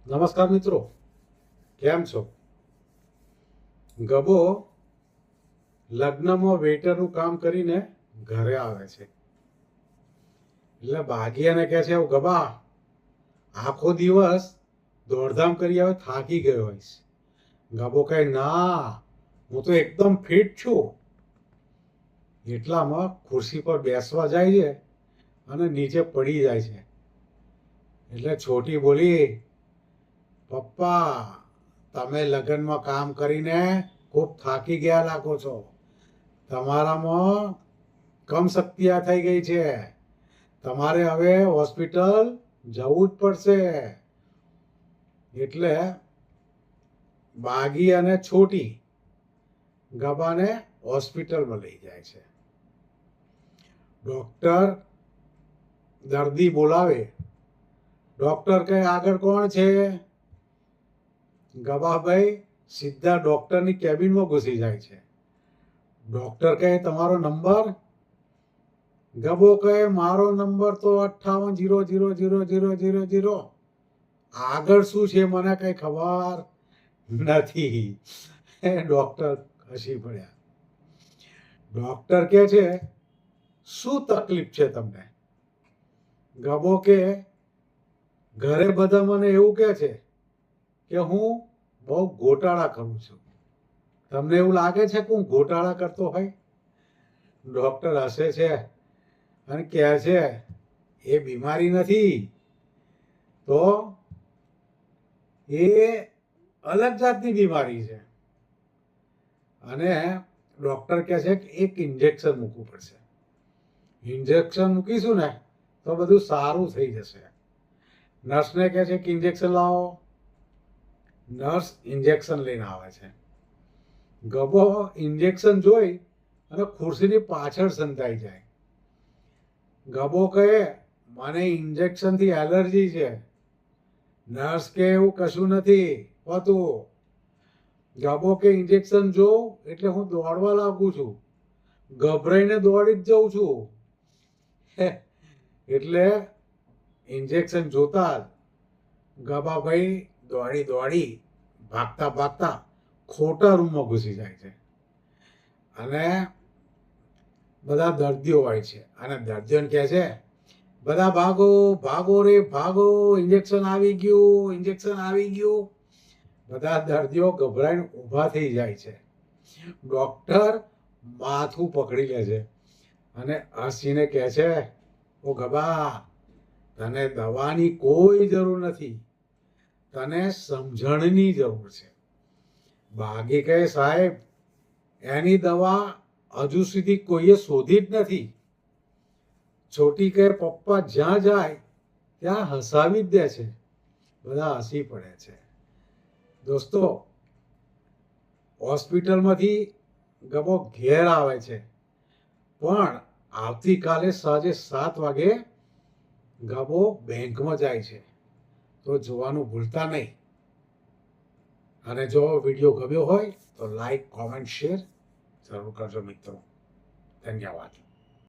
નમસ્કાર મિત્રો, કેમ છો? ગબો લગ્નમાં વેઇટરનું કામ કરીને ઘરે આવે છે. એટલે ભાગીયાને કહે છે, ગબા આખો દિવસ દોડધામ કરી આવે, થાકી ગયો હોઈશ. ગબો કહે, ના, હું તો એકદમ ફિટ છું. એટલામાં ખુરશી પર બેસવા જાય છે અને નીચે પડી જાય છે. એટલે છોટી બોલી, પપ્પા, તમે લગ્નમાં કામ કરીને ખૂબ થાકી ગયા લાગો છો. તમારામાં કમ શક્તિયા થઈ ગઈ છે. તમારે હવે હોસ્પિટલ જવું જ પડશે. એટલે બાગી અને છોટી ગબાને હોસ્પિટલમાં લઈ જાય છે. ડોક્ટર દર્દી બોલાવે. ડોક્ટર કહે, આગળ કોણ છે? ગબાભાઈ સીધા ડોક્ટરની કેબિનમાં ઘૂસી જાય છે. ડોક્ટર કહે, તમારો નંબર? ગબો કહે, મારો નંબર તો 58000000. આગળ શું છે મને કઈ ખબર નથી. ડોક્ટર હસી પડ્યા. ડોક્ટર કહે છે, શું તકલીફ છે તમને? ગબો કે, ઘરે બધા મને એવું કહે છે કે હું બહુ ગોટાળા કરું છું. તમને એવું લાગે છે કે હું ગોટાળા કરતો હોય? ડોક્ટર હસે છે અને કહે છે, એ બીમારી નથી, તો એ અલગ જાતની બીમારી છે. અને ડોક્ટર કહે છે કે એક ઇન્જેક્શન મૂકવું પડશે. ઇન્જેક્શન મૂકીશું ને તો બધું સારું થઈ જશે. નર્સને કહે છે કે ઇન્જેક્શન લાવો. નર્સ ઇન્જેક્શન લઈને આવે છે. ગબો ઇન્જેક્શન જોઈ અને ખુરશીની પાછળ સંતાઈ જાય. ગબો કહે, મને ઇન્જેક્શનથી એલર્જી છે. નર્સ કે, એવું કશું નથી હોતું. ગબો કે, ઇન્જેક્શન જો એટલે હું દોડવા લાગુ છું. ગભરાઈને દોડી જ જઉં છું. એટલે ઇન્જેક્શન જોતા જ ગબાભાઈ દોડી ભાગતા ખોટા રૂમમાં ઘૂસી જાય છે. અને બધા દર્દીઓ હોય છે અને દર્દીઓને કહે છે, બધા ભાગો ભાગો રે ભાગો, ઇન્જેક્શન આવી ગયું. બધા દર્દીઓ ગભરાઈને ઊભા થઈ જાય છે. ડોક્ટર માથું પકડી લે છે અને હસીને કહે છે, ઓ ગબા, તને દવાની કોઈ જરૂર નથી, તને સમજણની જરૂર છે. બાગી કહે, સાહેબ, એની દવા હજુ સુધી કોઈએ શોધી જ નથી. છોટી કહે, પપ્પા જ્યાં જાય ત્યાં હસાવી જ દે છે. બધા હસી પડે છે. દોસ્તો, હોસ્પિટલમાંથી ગબો ઘેર આવે છે, પણ આવતીકાલે સાંજે 7 વાગે ગબો બેંકમાં જાય છે. તો જોવાનું ભૂલતા નહીં. અને જો વિડીયો ગમ્યો હોય તો લાઈક, કોમેન્ટ, શેર જરૂર કરજો મિત્રો. ધન્યવાદ.